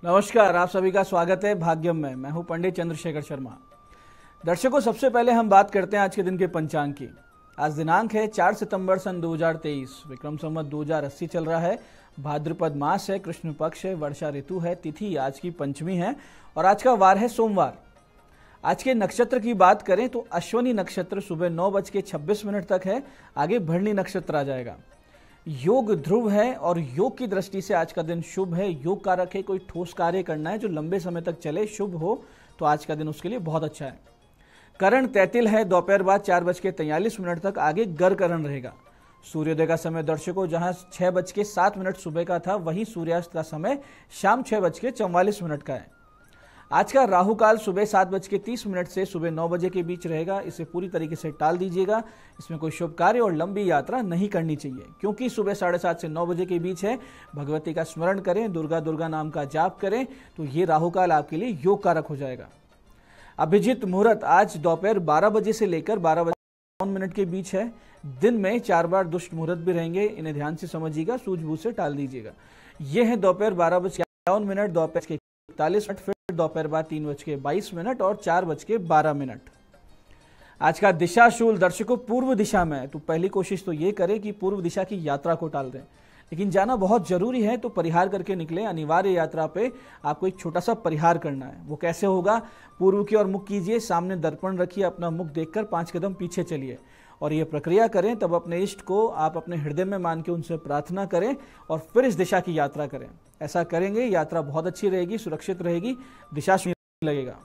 नमस्कार, आप सभी का स्वागत है भाग्यम में। मैं हूं पंडित चंद्रशेखर शर्मा। दर्शकों, सबसे पहले हम बात करते हैं आज के दिन के पंचांग की। आज दिनांक है 4 सितंबर सन 2023। विक्रम संवत 2080 चल रहा है। भाद्रपद मास है, कृष्ण पक्ष है, वर्षा ऋतु है, तिथि आज की पंचमी है और आज का वार है सोमवार। आज के नक्षत्र की बात करें तो अश्विनी नक्षत्र सुबह 9:26 तक है। आगे भरणी नक्षत्र आ जाएगा। योग ध्रुव है और योग की दृष्टि से आज का दिन शुभ है। योग कारक है, कोई ठोस कार्य करना है जो लंबे समय तक चले, शुभ हो, तो आज का दिन उसके लिए बहुत अच्छा है। करण तैतिल है, दोपहर बाद 4:43 तक। आगे गर करण रहेगा। सूर्योदय का समय दर्शकों जहां 6:07 सुबह का था, वहीं सूर्यास्त का समय शाम 6:44 का है। आज का राहु काल सुबह 7:30 से सुबह 9 बजे के बीच रहेगा। इसे पूरी तरीके से टाल दीजिएगा। इसमें कोई शुभ कार्य और लंबी यात्रा नहीं करनी चाहिए, क्योंकि सुबह 7:30 से 9 बजे के बीच है। भगवती का स्मरण करें, दुर्गा नाम का जाप करें, तो ये राहु काल आपके लिए योग कारक हो जाएगा। अभिजीत मुहूर्त आज दोपहर 12 बजे से लेकर 12:52 के बीच है। दिन में 4 बार दुष्ट मुहूर्त भी रहेंगे, इन्हें ध्यान से समझिएगा, सूझबूझ से टाल दीजिएगा। ये है दोपहर 12:51, दोपहर के 41 मिनट, फिर दोपहर बाद 3:22 और 4:12। आज का दिशाशूल दर्शकों पूर्व दिशा में है, तो पहली कोशिश तो ये करें कि पूर्व दिशा की यात्रा को टाल दें। लेकिन जाना बहुत जरूरी है तो परिहार करके निकले। अनिवार्य यात्रा पे आपको एक छोटा सा परिहार करना है। वो कैसे होगा? पूर्व की ओर मुख कीजिए, सामने दर्पण रखिए, अपना मुख देखकर 5 कदम पीछे चलिए और ये प्रक्रिया करें। तब अपने इष्ट को आप अपने हृदय में मान के उनसे प्रार्थना करें और फिर इस दिशा की यात्रा करें। ऐसा करेंगे, यात्रा बहुत अच्छी रहेगी, सुरक्षित रहेगी, दिशा लगेगा।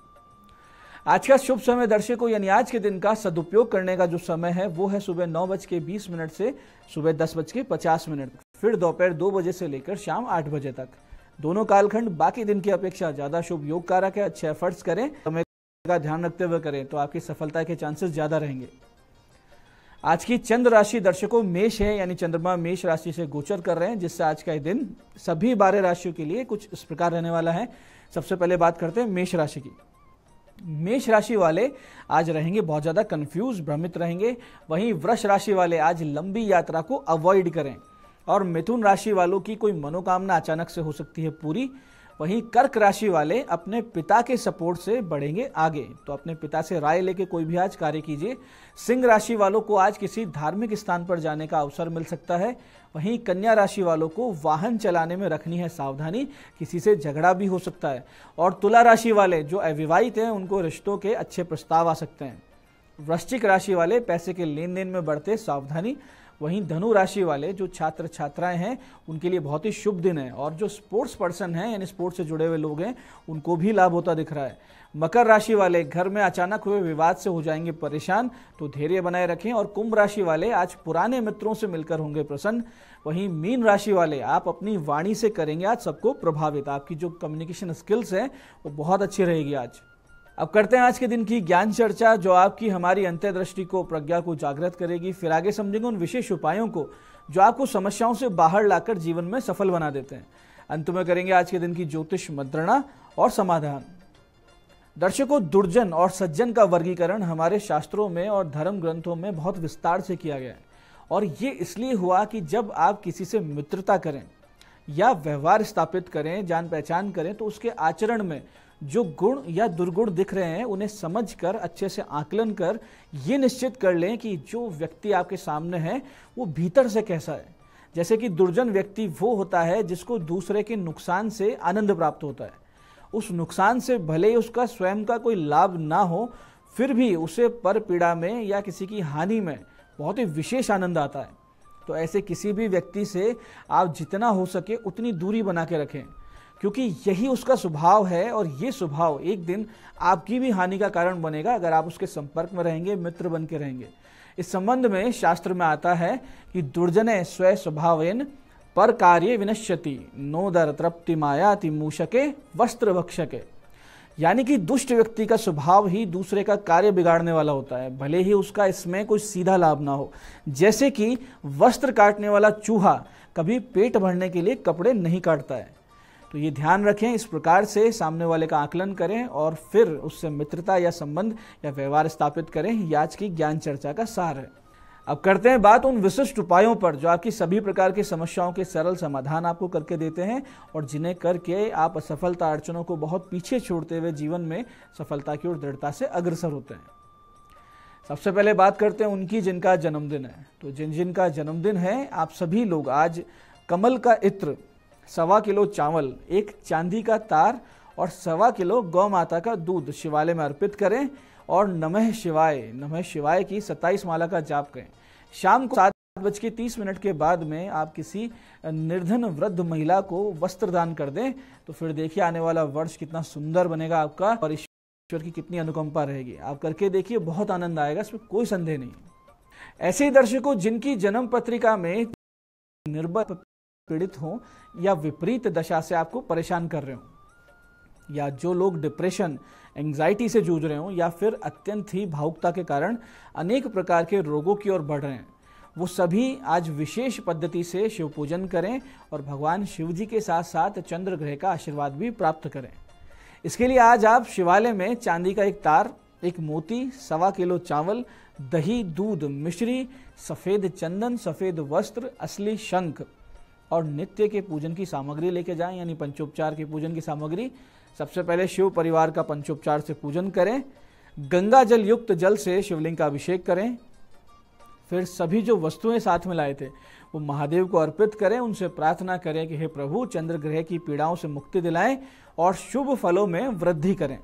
आज का शुभ समय दर्शकों, यानी आज के दिन का सदुपयोग करने का जो समय है वो है सुबह 9:20 से सुबह 10:50, फिर दोपहर 2 बजे से लेकर शाम 8 बजे तक। दोनों कालखंड बाकी दिन की अपेक्षा ज्यादा शुभ योग कारक है। अच्छे एफर्ट्स करें, समय का ध्यान रखते हुए करें तो आपकी सफलता के चांसेस ज्यादा रहेंगे। आज की चंद्र राशि दर्शकों मेष है, यानी चंद्रमा मेष राशि से गोचर कर रहे हैं, जिससे आज का दिन सभी 12 राशियों के लिए कुछ इस प्रकार रहने वाला है। सबसे पहले बात करते हैं मेष राशि की। मेष राशि वाले आज रहेंगे बहुत ज्यादा कंफ्यूज, भ्रमित रहेंगे। वहीं वृष राशि वाले आज लंबी यात्रा को अवॉइड करें और मिथुन राशि वालों की कोई मनोकामना अचानक से हो सकती है पूरी। वहीं कर्क राशि वाले अपने पिता के सपोर्ट से बढ़ेंगे आगे, तो अपने पिता से राय लेके कोई भी आज कार्य कीजिए। सिंह राशि वालों को आज किसी धार्मिक स्थान पर जाने का अवसर मिल सकता है। वहीं कन्या राशि वालों को वाहन चलाने में रखनी है सावधानी, किसी से झगड़ा भी हो सकता है। और तुला राशि वाले जो अविवाहित हैं उनको रिश्तों के अच्छे प्रस्ताव आ सकते हैं। वृश्चिक राशि वाले पैसे के लेन देन में बढ़ते सावधानी। वहीं धनु राशि वाले जो छात्र छात्राएं हैं उनके लिए बहुत ही शुभ दिन है और जो स्पोर्ट्स पर्सन हैं यानी स्पोर्ट्स से जुड़े हुए लोग हैं उनको भी लाभ होता दिख रहा है। मकर राशि वाले घर में अचानक हुए विवाद से हो जाएंगे परेशान, तो धैर्य बनाए रखें। और कुंभ राशि वाले आज पुराने मित्रों से मिलकर होंगे प्रसन्न। वहीं मीन राशि वाले आप अपनी वाणी से करेंगे आज सबको प्रभावित। आपकी जो कम्युनिकेशन स्किल्स हैं वो बहुत अच्छी रहेगी आज। अब करते हैं आज के दिन की ज्ञान चर्चा, जो आपकी हमारी अंतर्दृष्टि को, प्रज्ञा को जागृत करेगी। फिर आगे समझेंगे उन विशेष उपायों को जो आपको समस्याओं से बाहर लाकर जीवन में सफल बना देते हैं। अंत में करेंगे आज के दिन की ज्योतिष मंत्रणा और समाधान। दर्शकों, दुर्जन और सज्जन का वर्गीकरण हमारे शास्त्रों में और धर्म ग्रंथों में बहुत विस्तार से किया गया है और ये इसलिए हुआ कि जब आप किसी से मित्रता करें या व्यवहार स्थापित करें, जान पहचान करें, तो उसके आचरण में जो गुण या दुर्गुण दिख रहे हैं उन्हें समझकर अच्छे से आकलन कर ये निश्चित कर लें कि जो व्यक्ति आपके सामने है वो भीतर से कैसा है। जैसे कि दुर्जन व्यक्ति वो होता है जिसको दूसरे के नुकसान से आनंद प्राप्त होता है। उस नुकसान से भले ही उसका स्वयं का कोई लाभ ना हो, फिर भी उसे पर पीड़ा में या किसी की हानि में बहुत ही विशेष आनंद आता है। तो ऐसे किसी भी व्यक्ति से आप जितना हो सके उतनी दूरी बना के रखें, क्योंकि यही उसका स्वभाव है और ये स्वभाव एक दिन आपकी भी हानि का कारण बनेगा अगर आप उसके संपर्क में रहेंगे, मित्र बन के रहेंगे। इस संबंध में शास्त्र में आता है कि दुर्जने स्व स्वभावेन पर कार्य विनश्यति नोदर तृप्ति मायाति मूषके वस्त्र भक्षके। यानी कि दुष्ट व्यक्ति का स्वभाव ही दूसरे का कार्य बिगाड़ने वाला होता है, भले ही उसका इसमें कोई सीधा लाभ ना हो। जैसे कि वस्त्र काटने वाला चूहा कभी पेट भरने के लिए कपड़े नहीं काटता है। तो ये ध्यान रखें, इस प्रकार से सामने वाले का आकलन करें और फिर उससे मित्रता या संबंध या व्यवहार स्थापित करें। ये आज की ज्ञान चर्चा का सार है। अब करते हैं बात उन विशिष्ट उपायों पर जो आपकी सभी प्रकार की समस्याओं के सरल समाधान आपको करके देते हैं और जिन्हें करके आप असफलता अड़चनों को बहुत पीछे छोड़ते हुए जीवन में सफलता की ओर दृढ़ता से अग्रसर होते हैं। सबसे पहले बात करते हैं उनकी जिनका जन्मदिन है। तो जिनका जन्मदिन है, आप सभी लोग आज कमल का इत्र, 1.25 किलो चावल, 1 चांदी का तार और 1.25 किलो गौ माता का दूध शिवालय में अर्पित करें और नमः शिवाय की 27 माला का जाप करें। शाम को 7:30 के बाद में आप किसी निर्धन वृद्ध महिला को वस्त्र दान कर दें, तो फिर देखिए आने वाला वर्ष कितना सुंदर बनेगा आपका और ईश्वर की कितनी अनुकंपा रहेगी। आप करके देखिए, बहुत आनंद आएगा, इसमें कोई संदेह नहीं। ऐसे ही दर्शकों जिनकी जन्म पत्रिका में निर्बल पीड़ित हो या विपरीत दशा से आपको परेशान कर रहे हो, या जो लोग डिप्रेशन, एंग्जाइटी से जूझ रहे हो, या फिर अत्यंत ही भावुकता के कारण अनेक प्रकार के रोगों की ओर बढ़ रहे हैं, वो सभी आज विशेष पद्धति से शिव पूजन करें और भगवान शिव जी के साथ साथ चंद्र ग्रह का आशीर्वाद भी प्राप्त करें। इसके लिए आज आप शिवालय में चांदी का 1 तार, 1 मोती, 1.25 किलो चावल, दही, दूध, मिश्री, सफेद चंदन, सफेद वस्त्र, असली शंख और नित्य के पूजन की सामग्री लेके जाएं, यानी पंचोपचार के पूजन की सामग्री। सबसे पहले शिव परिवार का पंचोपचार से पूजन करें, गंगा जल युक्त जल से शिवलिंग का अभिषेक करें, फिर सभी जो वस्तुएं साथ में लाए थे वो महादेव को अर्पित करें, उनसे प्रार्थना करें कि हे प्रभु चंद्र ग्रह की पीड़ाओं से मुक्ति दिलाएं और शुभ फलों में वृद्धि करें।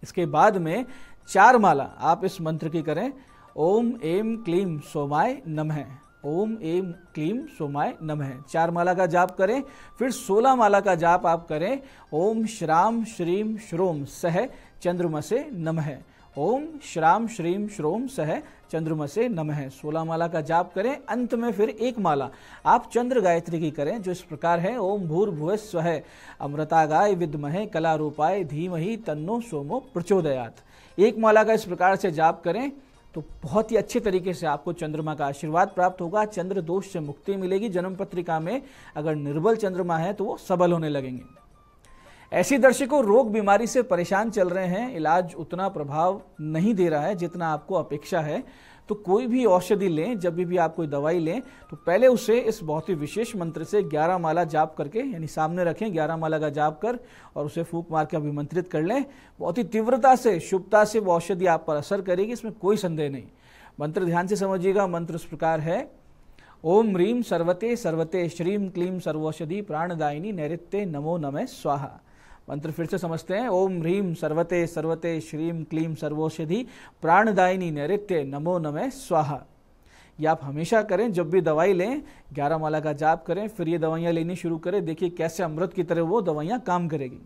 इसके बाद में 4 माला आप इस मंत्र की करें, ओम एम क्लीम सोमाय नमः, ओम एम क्लीम सोमाय नमः। 4 माला का जाप करें। फिर 16 माला का जाप आप करें, ओम श्राम श्रीम श्रोम सह चंद्रमसे नमः, ओम श्राम श्रीम श्रोम सह चंद्रमसे नमः। 16 माला का जाप करें। अंत में फिर 1 माला आप चंद्र गायत्री की करें, जो इस प्रकार है, ओम भूर्भुवः स्वः अमृतागाय विद्महे कला रूपाय धीमहि तन्नो सोमो प्रचोदयात्। 1 माला का इस प्रकार से जाप करें तो बहुत ही अच्छे तरीके से आपको चंद्रमा का आशीर्वाद प्राप्त होगा, चंद्र दोष से मुक्ति मिलेगी। जन्म पत्रिका में अगर निर्बल चंद्रमा है तो वो सबल होने लगेंगे। ऐसी दर्शकों रोग बीमारी से परेशान चल रहे हैं, इलाज उतना प्रभाव नहीं दे रहा है जितना आपको अपेक्षा है, तो कोई भी औषधि लें, जब भी आप कोई दवाई लें तो पहले उसे इस बहुत ही विशेष मंत्र से 11 माला जाप करके, यानी सामने रखें, 11 माला का जाप कर और उसे फूंक मार के अभिमंत्रित कर लें। बहुत ही तीव्रता से, शुभता से वो औषधि आप पर असर करेगी, इसमें कोई संदेह नहीं। मंत्र ध्यान से समझिएगा। मंत्र इस प्रकार है, ओम ह्रीम सर्वते सर्वते श्रीम क्लीम सर्वौषधि प्राणदायिनी नैऋत्ये नमो नमः स्वाहा। मंत्र फिर से समझते हैं, ओम ह्रीम सर्वते सर्वते श्रीम क्लीम सर्वौषधि प्राणदायिनी नैऋत्ये नमो नमः स्वाहा। ये आप हमेशा करें, जब भी दवाई लें 11 माला का जाप करें, फिर ये दवाइयाँ लेनी शुरू करें, देखिए कैसे अमृत की तरह वो दवाइयाँ काम करेगी।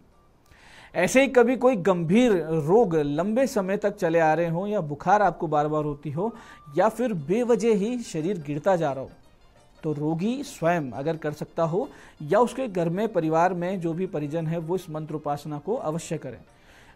ऐसे ही कभी कोई गंभीर रोग लंबे समय तक चले आ रहे हो, या बुखार आपको बार बार होती हो, या फिर बेवजह ही शरीर गिरता जा रहा हो, तो रोगी स्वयं अगर कर सकता हो या उसके घर में परिवार में जो भी परिजन है वो इस मंत्र उपासना को अवश्य करें।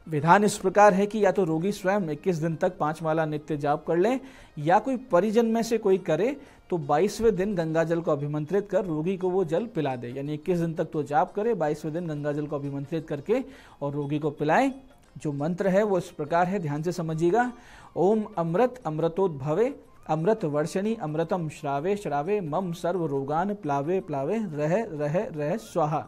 विधान इस प्रकार है कि या तो रोगी स्वयं 21 दिन तक 5 माला नित्य जाप कर लें, या कोई परिजन में से कोई करे तो 22वें दिन गंगा जल को अभिमंत्रित कर रोगी को वो जल पिला दे। यानी 21 दिन तक तो जाप करे, 22वें दिन गंगा जल को अभिमंत्रित करके और रोगी को पिलाएं। जो मंत्र है वो इस प्रकार है, ध्यान से समझिएगा। ओम अमृत अमृतोद्भवे अमृत वर्षणी अमृतम श्रावे श्रावे मम सर्व रोगान प्लावे प्लावे रह रह रह स्वाहा।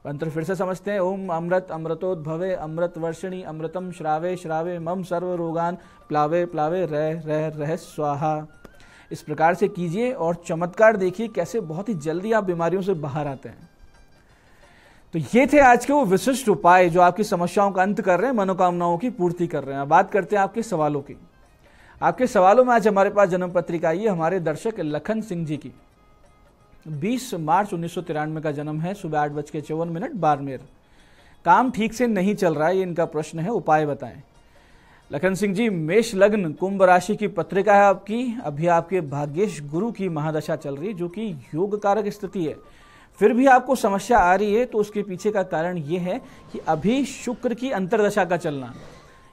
मंत्र फिर से समझते हैं, ओम अमृत अमृतोद्भवे अमृत वर्षणी अमृतम श्रावे श्रावे मम सर्व रोगान प्लावे प्लावे रह रह रह स्वाहा। इस प्रकार से कीजिए और चमत्कार देखिए कैसे बहुत ही जल्दी आप बीमारियों से बाहर आते हैं। तो ये थे आज के वो विशिष्ट उपाय जो आपकी समस्याओं का अंत कर रहे हैं, मनोकामनाओं की पूर्ति कर रहे हैं। बात करते हैं आपके सवालों की। आपके सवालों में आज हमारे पास जन्म पत्रिका आई है हमारे दर्शक लखन सिंह जी की। 20 मार्च 1993 का जन्म है, सुबह 8:54 बाड़मेर। काम ठीक से नहीं चल रहा है, ये इनका प्रश्न है, उपाय बताएं। लखन सिंह जी, मेष लग्न कुंभ राशि की पत्रिका है आपकी। अभी आपके भाग्येश गुरु की महादशा चल रही है जो कि योग कारक स्थिति है। फिर भी आपको समस्या आ रही है तो उसके पीछे का कारण ये है कि अभी शुक्र की अंतरदशा का चलना,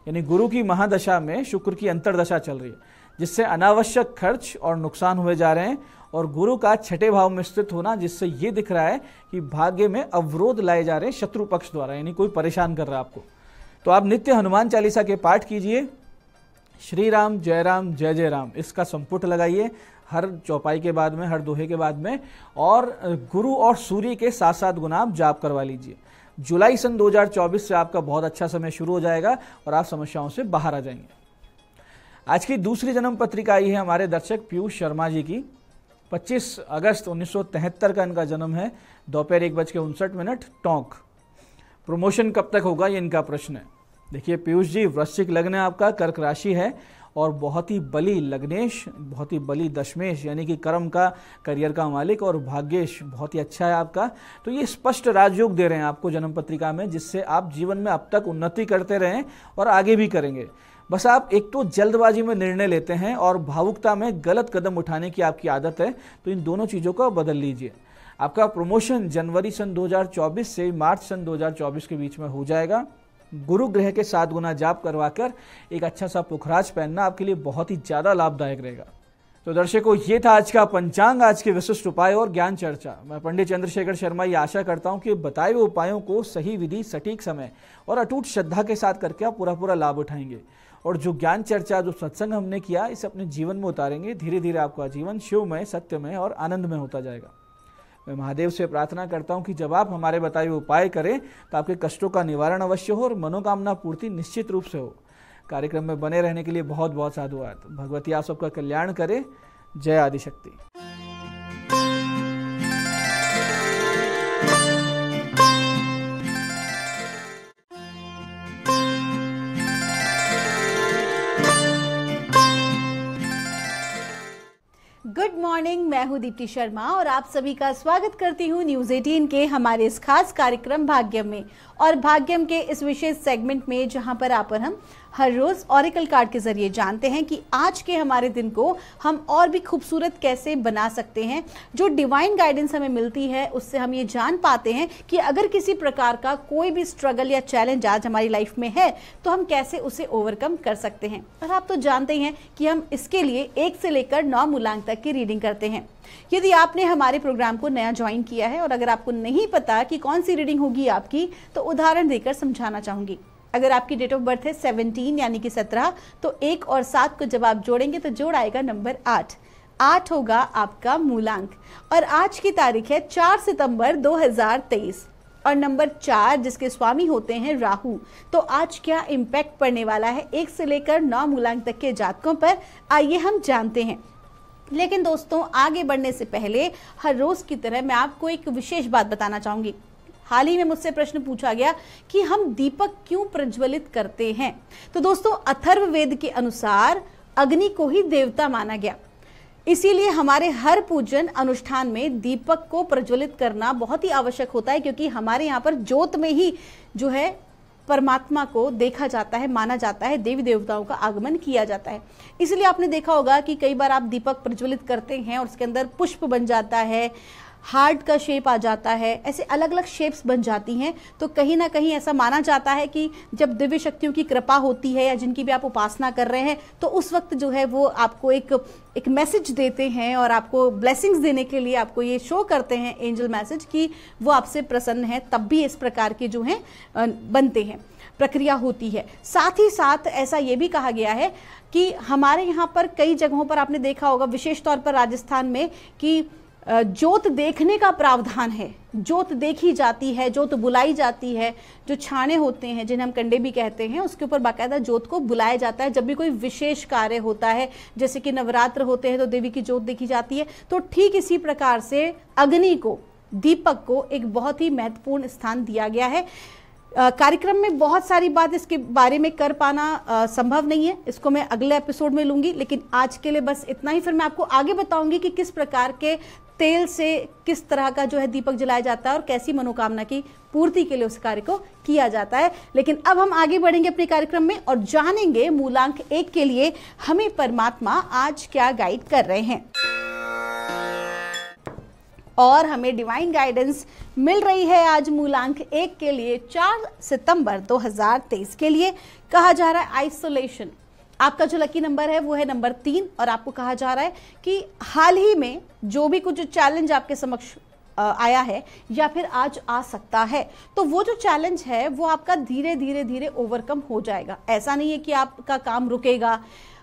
यानी गुरु की महादशा में शुक्र की अंतरदशा चल रही है, जिससे अनावश्यक खर्च और नुकसान हुए जा रहे हैं। और गुरु का 6ठे भाव में स्थित होना, जिससे ये दिख रहा है कि भाग्य में अवरोध लाए जा रहे हैं शत्रु पक्ष द्वारा, यानी कोई परेशान कर रहा है आपको। तो आप नित्य हनुमान चालीसा के पाठ कीजिए, श्री राम जय जय राम, इसका संपुट लगाइए हर चौपाई के बाद में, हर दोहे के बाद में, और गुरु और सूर्य के 7-7 गुना आप जाप करवा लीजिए। जुलाई सन 2024 से आपका बहुत अच्छा समय शुरू हो जाएगा और आप समस्याओं से बाहर आ जाएंगे। आज की दूसरी जन्म पत्रिका आई है हमारे दर्शक पीयूष शर्मा जी की। 25 अगस्त 1973 का इनका जन्म है। दोपहर 1:59 टोंक। प्रमोशन कब तक होगा, ये इनका प्रश्न है। देखिए पीयूष जी, वृश्चिक लग्न है आपका, कर्क राशि है और बहुत ही बली लग्नेश, बहुत ही बली दशमेश यानी कि कर्म का, करियर का मालिक, और भाग्येश बहुत ही अच्छा है आपका। तो ये स्पष्ट राजयोग दे रहे हैं आपको जन्म पत्रिका में, जिससे आप जीवन में अब तक उन्नति करते रहें और आगे भी करेंगे। बस आप एक तो जल्दबाजी में निर्णय लेते हैं और भावुकता में गलत कदम उठाने की आपकी आदत है, तो इन दोनों चीज़ों को बदल लीजिए। आपका प्रमोशन जनवरी सन 2024 से मार्च सन 2024 के बीच में हो जाएगा। गुरु ग्रह के 7 गुना जाप करवाकर एक अच्छा सा पुखराज पहनना आपके लिए बहुत ही ज़्यादा लाभदायक रहेगा। तो दर्शकों, ये था आज का पंचांग, आज के विशिष्ट उपाय और ज्ञान चर्चा। मैं पंडित चंद्रशेखर शर्मा ये आशा करता हूँ कि बताए हुए उपायों को सही विधि, सटीक समय और अटूट श्रद्धा के साथ करके आप पूरा लाभ उठाएंगे। और जो ज्ञान चर्चा, जो सत्संग हमने किया, इसे अपने जीवन में उतारेंगे। धीरे धीरे आपका जीवन शिवमय, सत्यमय और आनंदमय होता जाएगा। मैं महादेव से प्रार्थना करता हूं कि जब आप हमारे बताए हुए उपाय करें तो आपके कष्टों का निवारण अवश्य हो और मनोकामना पूर्ति निश्चित रूप से हो। कार्यक्रम में बने रहने के लिए बहुत बहुत साधुवाद। भगवती आप सबका कल्याण करे। जय आदिशक्ति। गुड मॉर्निंग, मैं हूं दीप्ति शर्मा और आप सभी का स्वागत करती हूं न्यूज़ 18 के हमारे इस खास कार्यक्रम भाग्यम में। और भाग्यम के इस विशेष सेगमेंट में जहां पर हम हर रोज ऑरेकल कार्ड के जरिए जानते हैं कि आज के हमारे दिन को हम और भी खूबसूरत कैसे बना सकते हैं। जो डिवाइन गाइडेंस हमें मिलती है उससे हम ये जान पाते हैं कि अगर किसी प्रकार का कोई भी स्ट्रगल या चैलेंज आज हमारी लाइफ में है तो हम कैसे उसे ओवरकम कर सकते हैं। और आप तो जानते ही हैं कि हम इसके लिए 1 से लेकर 9 मूलांक तक की रीडिंग करते हैं। यदि आपने हमारे प्रोग्राम को नया ज्वाइन किया है और अगर आपको नहीं पता कि कौन सी रीडिंग होगी आपकी, तो उदाहरण देकर समझाना चाहूंगी। अगर आपकी डेट ऑफ बर्थ है 17 यानी कि 17, तो 1 और 7 को जब आप जोड़ेंगे तो जोड़ आएगा नंबर 8। 8 होगा आपका मूलांक। और आज की तारीख है 4 सितंबर 2023 और नंबर 4 जिसके स्वामी होते हैं राहु। तो आज क्या इम्पैक्ट पड़ने वाला है 1 से लेकर 9 मूलांक तक के जातकों पर, आइए हम जानते हैं। लेकिन दोस्तों, आगे बढ़ने से पहले हर रोज की तरह मैं आपको एक विशेष बात बताना चाहूंगी। हाल ही में मुझसे प्रश्न पूछा गया कि हम दीपक क्यों प्रज्वलित करते हैं। तो दोस्तों, अथर्ववेद के अनुसार अग्नि को ही देवता माना गया, इसीलिए हमारे हर पूजन अनुष्ठान में दीपक को प्रज्वलित करना बहुत ही आवश्यक होता है, क्योंकि हमारे यहाँ पर ज्योत में ही जो है परमात्मा को देखा जाता है, माना जाता है, देवी देवताओं का आगमन किया जाता है। इसलिए आपने देखा होगा कि कई बार आप दीपक प्रज्वलित करते हैं और उसके अंदर पुष्प बन जाता है, हार्ट का शेप आ जाता है, ऐसे अलग अलग शेप्स बन जाती हैं। तो कहीं ना कहीं ऐसा माना जाता है कि जब दिव्य शक्तियों की कृपा होती है या जिनकी भी आप उपासना कर रहे हैं, तो उस वक्त जो है वो आपको एक मैसेज देते हैं और आपको ब्लेसिंग्स देने के लिए आपको ये शो करते हैं एंजल मैसेज कि वो आपसे प्रसन्न है। तब भी इस प्रकार के जो हैं बनते हैं, प्रक्रिया होती है। साथ ही साथ ऐसा ये भी कहा गया है कि हमारे यहाँ पर कई जगहों पर आपने देखा होगा, विशेष तौर पर राजस्थान में, कि ज्योत देखने का प्रावधान है। ज्योत देखी जाती है, ज्योत बुलाई जाती है। जो छाने होते हैं जिन्हें हम कंडे भी कहते हैं, उसके ऊपर बाकायदा ज्योत को बुलाया जाता है जब भी कोई विशेष कार्य होता है। जैसे कि नवरात्र होते हैं तो देवी की ज्योत देखी जाती है। तो ठीक इसी प्रकार से अग्नि को, दीपक को एक बहुत ही महत्वपूर्ण स्थान दिया गया है। कार्यक्रम में बहुत सारी बात इसके बारे में कर पाना संभव नहीं है, इसको मैं अगले एपिसोड में लूंगी। लेकिन आज के लिए बस इतना ही। फिर मैं आपको आगे बताऊंगी कि किस प्रकार के तेल से किस तरह का जो है दीपक जलाया जाता है और कैसी मनोकामना की पूर्ति के लिए उस कार्य को किया जाता है। लेकिन अब हम आगे बढ़ेंगे अपने कार्यक्रम में और जानेंगे मूलांक 1 के लिए हमें परमात्मा आज क्या गाइड कर रहे हैं। और हमें डिवाइन गाइडेंस मिल रही है आज मूलांक 1 के लिए 4 सितंबर 2023 के लिए। कहा जा रहा है आइसोलेशन। आपका जो लकी नंबर है वो है नंबर 3 और आपको कहा जा रहा है कि हाल ही में जो भी कुछ चैलेंज आपके समक्ष आया है या फिर आज आ सकता है, तो वो जो चैलेंज है वो आपका धीरे धीरे धीरे ओवरकम हो जाएगा। ऐसा नहीं है कि आपका काम रुकेगा,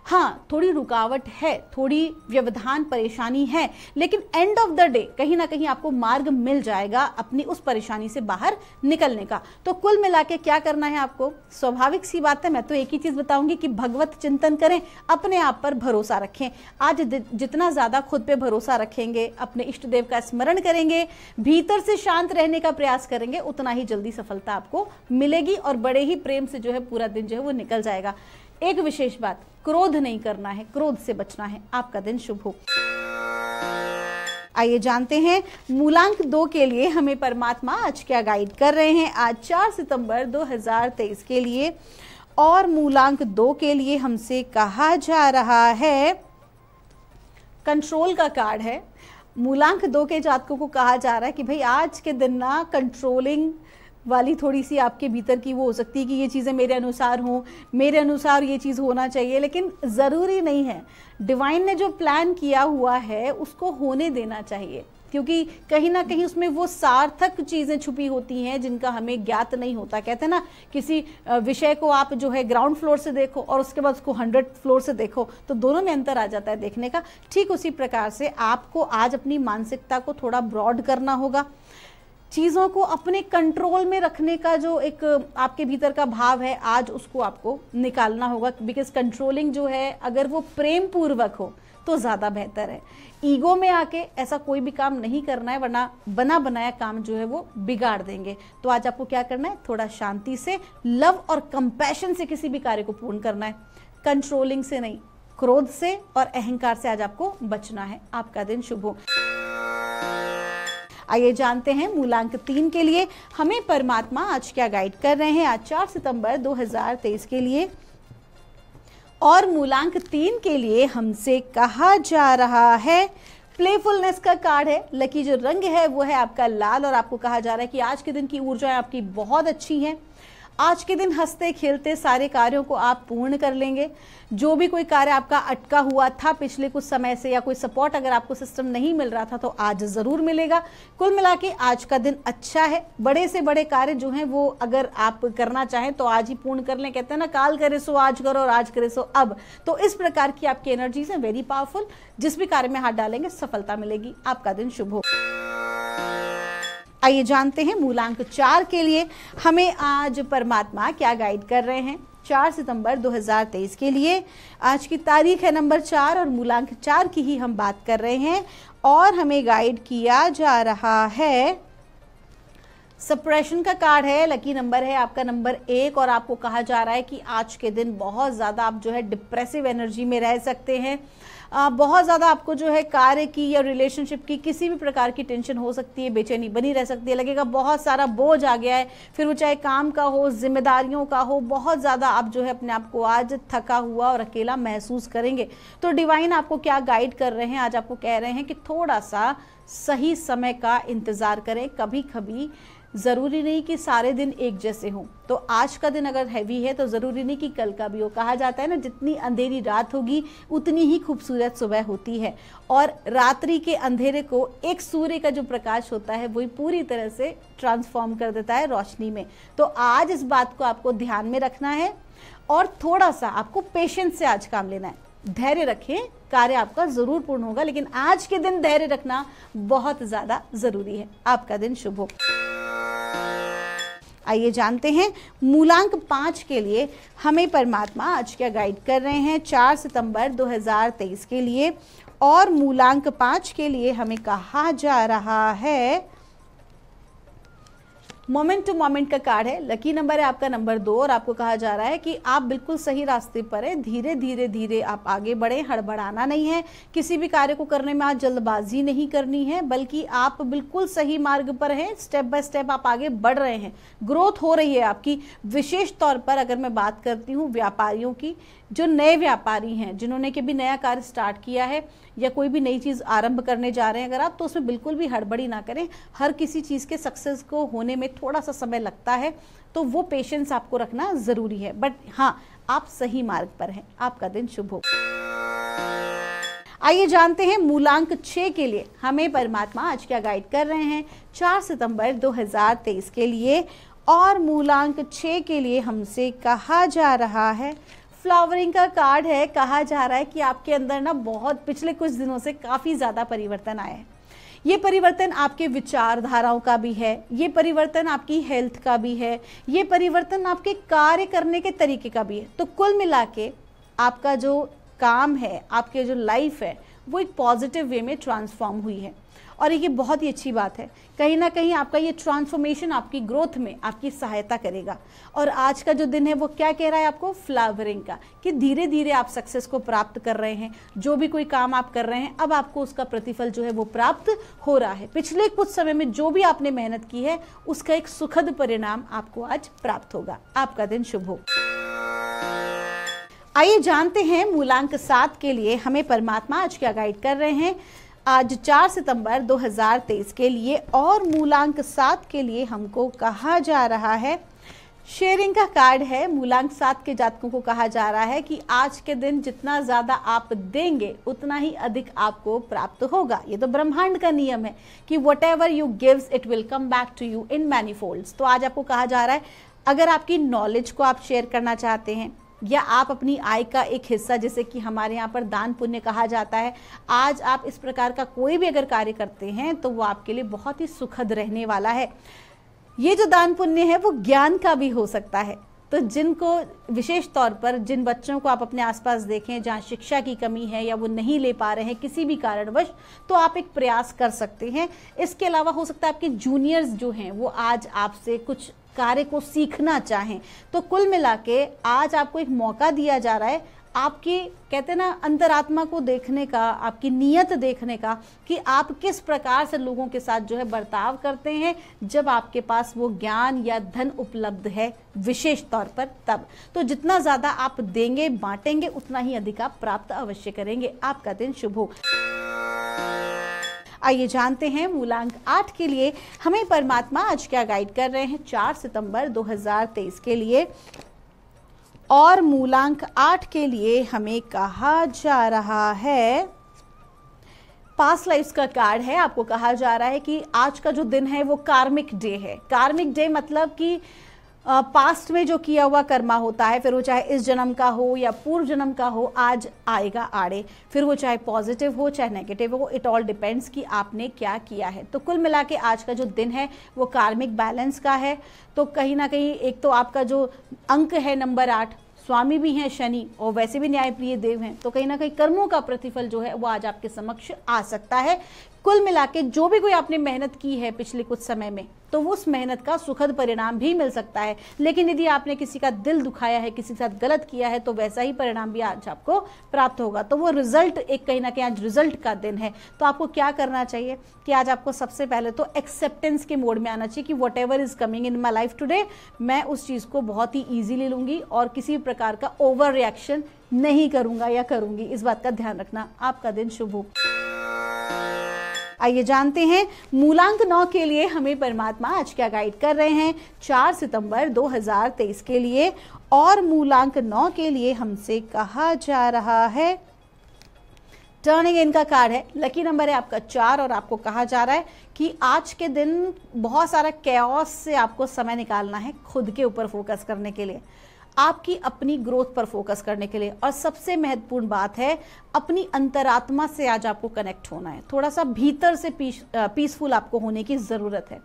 हाँ थोड़ी रुकावट है, थोड़ी व्यवधान परेशानी है, लेकिन एंड ऑफ द डे कहीं ना कहीं आपको मार्ग मिल जाएगा अपनी उस परेशानी से बाहर निकलने का। तो कुल मिला के क्या करना है आपको, स्वाभाविक सी बात है, मैं तो एक ही चीज बताऊंगी कि भगवत चिंतन करें, अपने आप पर भरोसा रखें। आज जितना ज्यादा खुद पे भरोसा रखेंगे, अपने इष्ट देव का स्मरण करेंगे, भीतर से शांत रहने का प्रयास करेंगे, उतना ही जल्दी सफलता आपको मिलेगी और बड़े ही प्रेम से जो है पूरा दिन जो है वो निकल जाएगा। एक विशेष बात, क्रोध नहीं करना है, क्रोध से बचना है। आपका दिन शुभ हो। आइए जानते हैं मूलांक 2 के लिए हमें परमात्मा आज क्या गाइड कर रहे हैं। आज 4 सितंबर 2023 के लिए और मूलांक 2 के लिए हमसे कहा जा रहा है, कंट्रोल का कार्ड है। मूलांक 2 के जातकों को कहा जा रहा है कि भाई आज के दिन ना कंट्रोलिंग वाली थोड़ी सी आपके भीतर की वो हो सकती है कि ये चीज़ें मेरे अनुसार हों, मेरे अनुसार ये चीज़ होना चाहिए, लेकिन ज़रूरी नहीं है। डिवाइन ने जो प्लान किया हुआ है उसको होने देना चाहिए, क्योंकि कहीं ना कहीं उसमें वो सार्थक चीज़ें छुपी होती हैं जिनका हमें ज्ञात नहीं होता। कहते हैं ना, किसी विषय को आप जो है ग्राउंड फ्लोर से देखो और उसके बाद उसको 100 फ्लोर से देखो तो दोनों में अंतर आ जाता है देखने का। ठीक उसी प्रकार से आपको आज अपनी मानसिकता को थोड़ा ब्रॉड करना होगा, चीज़ों को अपने कंट्रोल में रखने का जो एक आपके भीतर का भाव है आज उसको आपको निकालना होगा। बिकॉज कंट्रोलिंग जो है अगर वो प्रेम पूर्वक हो तो ज़्यादा बेहतर है। ईगो में आके ऐसा कोई भी काम नहीं करना है, वरना बना बनाया काम जो है वो बिगाड़ देंगे। तो आज आपको क्या करना है, थोड़ा शांति से, लव और कंपैशन से किसी भी कार्य को पूर्ण करना है, कंट्रोलिंग से नहीं, क्रोध से और अहंकार से आज आपको बचना है। आपका दिन शुभ हो। आइए जानते हैं मूलांक 3 के लिए हमें परमात्मा आज क्या गाइड कर रहे हैं। आज 4 सितंबर 2023 के लिए और मूलांक 3 के लिए हमसे कहा जा रहा है, प्लेफुलनेस का कार्ड है। लकी जो रंग है वो है आपका लाल और आपको कहा जा रहा है कि आज के दिन की ऊर्जाएं आपकी बहुत अच्छी हैं। आज के दिन हंसते खेलते सारे कार्यों को आप पूर्ण कर लेंगे। जो भी कोई कार्य आपका अटका हुआ था पिछले कुछ समय से या कोई सपोर्ट अगर आपको सिस्टम नहीं मिल रहा था तो आज जरूर मिलेगा। कुल मिला के आज का दिन अच्छा है। बड़े से बड़े कार्य जो हैं वो अगर आप करना चाहें तो आज ही पूर्ण कर लें। कहते हैं ना, काल करे सो आज करो और आज करे सो अब। तो इस प्रकार की आपकी एनर्जीज है वेरी पावरफुल। जिस भी कार्य में हाथ डालेंगे सफलता मिलेगी। आपका दिन शुभ हो। आइए जानते हैं मूलांक 4 के लिए हमें आज परमात्मा क्या गाइड कर रहे हैं। 4 सितंबर 2023 के लिए आज की तारीख है नंबर 4 और मूलांक 4 की ही हम बात कर रहे हैं और हमें गाइड किया जा रहा है, सप्रेशन का कार्ड है। लकी नंबर है आपका नंबर 1 और आपको कहा जा रहा है कि आज के दिन बहुत ज़्यादा आप जो है डिप्रेसिव एनर्जी में रह सकते हैं। बहुत ज़्यादा आपको जो है कार्य की या रिलेशनशिप की किसी भी प्रकार की टेंशन हो सकती है, बेचैनी बनी रह सकती है, लगेगा बहुत सारा बोझ आ गया है, फिर वो चाहे काम का हो, जिम्मेदारियों का हो, बहुत ज़्यादा आप जो है अपने आप को आज थका हुआ और अकेला महसूस करेंगे। तो डिवाइन आपको क्या गाइड कर रहे हैं, आज आपको कह रहे हैं कि थोड़ा सा सही समय का इंतज़ार करें। कभी कभी ज़रूरी नहीं कि सारे दिन एक जैसे हों। तो आज का दिन अगर हैवी है तो ज़रूरी नहीं कि कल का भी हो। कहा जाता है ना, जितनी अंधेरी रात होगी उतनी ही खूबसूरत सुबह होती है और रात्रि के अंधेरे को एक सूर्य का जो प्रकाश होता है वही पूरी तरह से ट्रांसफॉर्म कर देता है रोशनी में। तो आज इस बात को आपको ध्यान में रखना है और थोड़ा सा आपको पेशेंस से आज काम लेना है। धैर्य रखें, कार्य आपका जरूर पूर्ण होगा, लेकिन आज के दिन धैर्य रखना बहुत ज़्यादा ज़रूरी है। आपका दिन शुभ हो। आइए जानते हैं मूलांक 5 के लिए हमें परमात्मा आज क्या गाइड कर रहे हैं। 4 सितंबर 2023 के लिए और मूलांक 5 के लिए हमें कहा जा रहा है, मोमेंट टू मोमेंट का कार्ड है। लकी नंबर है आपका नंबर 2 और आपको कहा जा रहा है कि आप बिल्कुल सही रास्ते पर हैं। धीरे धीरे धीरे आप आगे बढ़े, हड़बड़ाना नहीं है। किसी भी कार्य को करने में आज जल्दबाजी नहीं करनी है, बल्कि आप बिल्कुल सही मार्ग पर हैं। स्टेप बाय स्टेप आप आगे बढ़ रहे हैं, ग्रोथ हो रही है आपकी। विशेष तौर पर अगर मैं बात करती हूँ व्यापारियों की, जो नए व्यापारी हैं, जिन्होंने कि भी नया कार्य स्टार्ट किया है या कोई भी नई चीज़ आरंभ करने जा रहे हैं अगर आप, तो उसमें बिल्कुल भी हड़बड़ी ना करें। हर किसी चीज़ के सक्सेस को होने में थोड़ा सा समय लगता है, तो वो पेशेंस आपको रखना ज़रूरी है। बट हाँ, आप सही मार्ग पर हैं। आपका दिन शुभ हो। आइए जानते हैं मूलांक 6 के लिए हमें परमात्मा आज क्या गाइड कर रहे हैं 4 सितंबर 2023 के लिए। और मूलांक 6 के लिए हमसे कहा जा रहा है, फ्लावरिंग का कार्ड है, कहा जा रहा है कि आपके अंदर ना बहुत पिछले कुछ दिनों से काफ़ी ज़्यादा परिवर्तन आए हैं। ये परिवर्तन आपके विचारधाराओं का भी है, ये परिवर्तन आपकी हेल्थ का भी है, ये परिवर्तन आपके कार्य करने के तरीके का भी है। तो कुल मिला के आपका जो काम है, आपके जो लाइफ है, वो एक पॉजिटिव वे में ट्रांसफॉर्म हुई है और ये बहुत ही अच्छी बात है। कहीं ना कहीं आपका ये ट्रांसफॉर्मेशन आपकी ग्रोथ में आपकी सहायता करेगा। और आज का जो दिन है वो क्या कह रहा है आपको, फ्लावरिंग का, कि धीरे धीरे आप सक्सेस को प्राप्त कर रहे हैं। जो भी कोई काम आप कर रहे हैं अब आपको उसका प्रतिफल जो है वो प्राप्त हो रहा है। पिछले कुछ समय में जो भी आपने मेहनत की है उसका एक सुखद परिणाम आपको आज प्राप्त होगा। आपका दिन शुभ हो। आइए जानते हैं मूलांक 7 के लिए हमें परमात्मा आज क्या गाइड कर रहे हैं आज 4 सितंबर 2023 के लिए। और मूलांक 7 के लिए हमको कहा जा रहा है, शेयरिंग का कार्ड है। मूलांक 7 के जातकों को कहा जा रहा है कि आज के दिन जितना ज़्यादा आप देंगे उतना ही अधिक आपको प्राप्त होगा। ये तो ब्रह्मांड का नियम है कि whatever you gives it will come back to you in manifolds. तो आज आपको कहा जा रहा है, अगर आपकी नॉलेज को आप शेयर करना चाहते हैं या आप अपनी आय का एक हिस्सा, जैसे कि हमारे यहाँ पर दान पुण्य कहा जाता है, आज आप इस प्रकार का कोई भी अगर कार्य करते हैं तो वो आपके लिए बहुत ही सुखद रहने वाला है। ये जो दान पुण्य है वो ज्ञान का भी हो सकता है। तो जिनको विशेष तौर पर जिन बच्चों को आप अपने आसपास देखें जहाँ शिक्षा की कमी है या वो नहीं ले पा रहे हैं किसी भी कारणवश, तो आप एक प्रयास कर सकते हैं। इसके अलावा हो सकता है आपके जूनियर्स जो हैं वो आज आपसे कुछ कार्य को सीखना चाहें। तो कुल मिला के आज आपको एक मौका दिया जा रहा है आपकी, कहते हैं ना, अंतरात्मा को देखने का, आपकी नीयत देखने का कि आप किस प्रकार से लोगों के साथ जो है बर्ताव करते हैं जब आपके पास वो ज्ञान या धन उपलब्ध है, विशेष तौर पर तब। तो जितना ज़्यादा आप देंगे बांटेंगे उतना ही अधिक आप प्राप्त अवश्य करेंगे। आपका दिन शुभ हो। आइए जानते हैं मूलांक 8 के लिए हमें परमात्मा आज क्या गाइड कर रहे हैं 4 सितंबर 2023 के लिए। और मूलांक 8 के लिए हमें कहा जा रहा है, पास्ट लाइफ्स का कार्ड है। आपको कहा जा रहा है कि आज का जो दिन है वो कार्मिक डे है। कार्मिक डे मतलब कि पास्ट में जो किया हुआ कर्मा होता है, फिर वो चाहे इस जन्म का हो या पूर्व जन्म का हो, आज आएगा आड़े। फिर वो चाहे पॉजिटिव हो चाहे नेगेटिव हो, इट ऑल डिपेंड्स कि आपने क्या किया है। तो कुल मिला के आज का जो दिन है वो कार्मिक बैलेंस का है। तो कहीं ना कहीं एक तो आपका जो अंक है नंबर 8, स्वामी भी हैं शनि और वैसे भी न्यायप्रिय देव हैं, तो कहीं ना कहीं कर्मों का प्रतिफल जो है वो आज आपके समक्ष आ सकता है। कुल मिला के जो भी कोई आपने मेहनत की है पिछले कुछ समय में, तो उस मेहनत का सुखद परिणाम भी मिल सकता है। लेकिन यदि आपने किसी का दिल दुखाया है, किसी के साथ गलत किया है, तो वैसा ही परिणाम भी आज आपको प्राप्त होगा। तो वो रिजल्ट एक कहीं ना कहीं आज रिजल्ट का दिन है। तो आपको क्या करना चाहिए कि आज आपको सबसे पहले तो एक्सेप्टेंस के मोड में आना चाहिए कि what ever is coming in my life today, मैं उस चीज़ को बहुत ही ईजीली लूंगी और किसी प्रकार का ओवर रिएक्शन नहीं करूंगा या करूंगी। इस बात का ध्यान रखना। आपका दिन शुभ हो। आइए जानते हैं मूलांक 9 के लिए हमें परमात्मा आज क्या गाइड कर रहे हैं 4 सितंबर 2023 के लिए। और मूलांक 9 के लिए हमसे कहा जा रहा है, टर्निंग इन का कार्ड है। लकी नंबर है आपका 4 और आपको कहा जा रहा है कि आज के दिन बहुत सारा कैओस से आपको समय निकालना है खुद के ऊपर फोकस करने के लिए, आपकी अपनी ग्रोथ पर फोकस करने के लिए। और सबसे महत्वपूर्ण बात है, अपनी अंतरात्मा से आज आपको कनेक्ट होना है। थोड़ा सा भीतर से पीसफुल आपको होने की ज़रूरत है।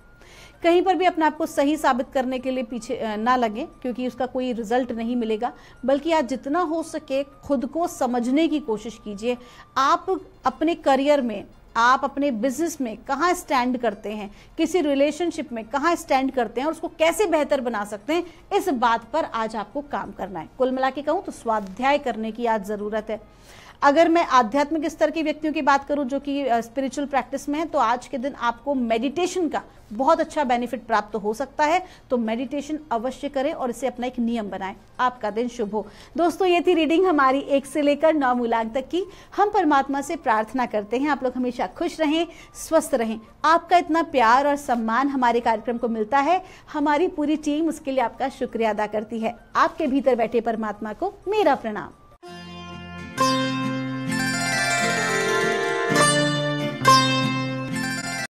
कहीं पर भी अपने आप को सही साबित करने के लिए पीछे ना लगे, क्योंकि उसका कोई रिजल्ट नहीं मिलेगा। बल्कि आज जितना हो सके खुद को समझने की कोशिश कीजिए। आप अपने करियर में, आप अपने बिजनेस में कहाँ स्टैंड करते हैं, किसी रिलेशनशिप में कहाँ स्टैंड करते हैं और उसको कैसे बेहतर बना सकते हैं, इस बात पर आज आपको काम करना है। कुल मिला के कहूँ तो स्वाध्याय करने की आज ज़रूरत है। अगर मैं आध्यात्मिक स्तर के व्यक्तियों की बात करूं जो कि स्पिरिचुअल प्रैक्टिस में है, तो आज के दिन आपको मेडिटेशन का बहुत अच्छा बेनिफिट प्राप्त हो सकता है। तो मेडिटेशन अवश्य करें और इसे अपना एक नियम बनाएं। आपका दिन शुभ हो। दोस्तों, ये थी रीडिंग हमारी 1 से लेकर 9 मूलांक तक की। हम परमात्मा से प्रार्थना करते हैं आप लोग हमेशा खुश रहें, स्वस्थ रहें। आपका इतना प्यार और सम्मान हमारे कार्यक्रम को मिलता है, हमारी पूरी टीम उसके लिए आपका शुक्रिया अदा करती है। आपके भीतर बैठे परमात्मा को मेरा प्रणाम।